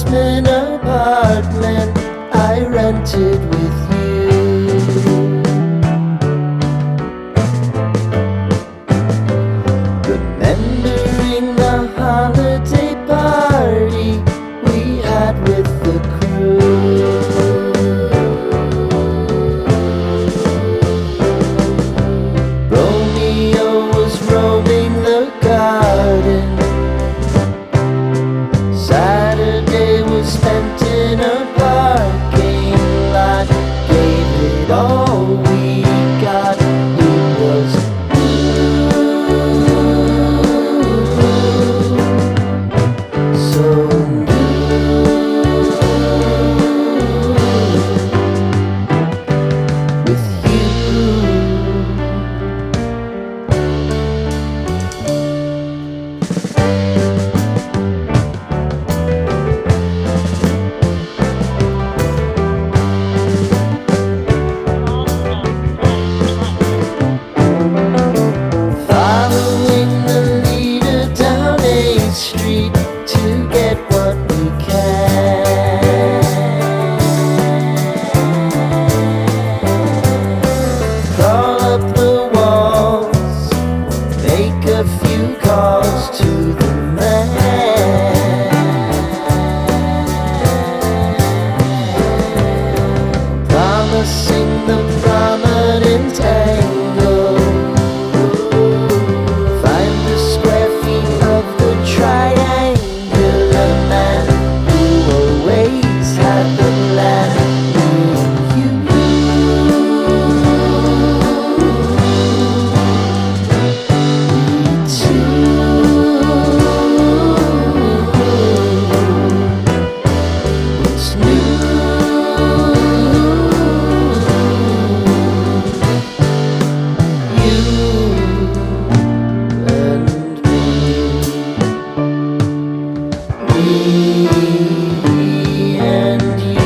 basement apartment I rented with you. Remembering the holiday party we had with the crew. Romeo was roaming the garden. Saturday was spent in a parking lot. Gave it all we got. It was so with you. Following the leader down 8th Street to get what we can. Crawl up the walls, make a few calls to the man. Promising the prominent angle. Find the square feet of the triangular man who always had the plan. What's new? Me and you.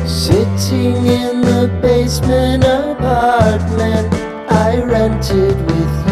Sitting in the basement apartment I rented with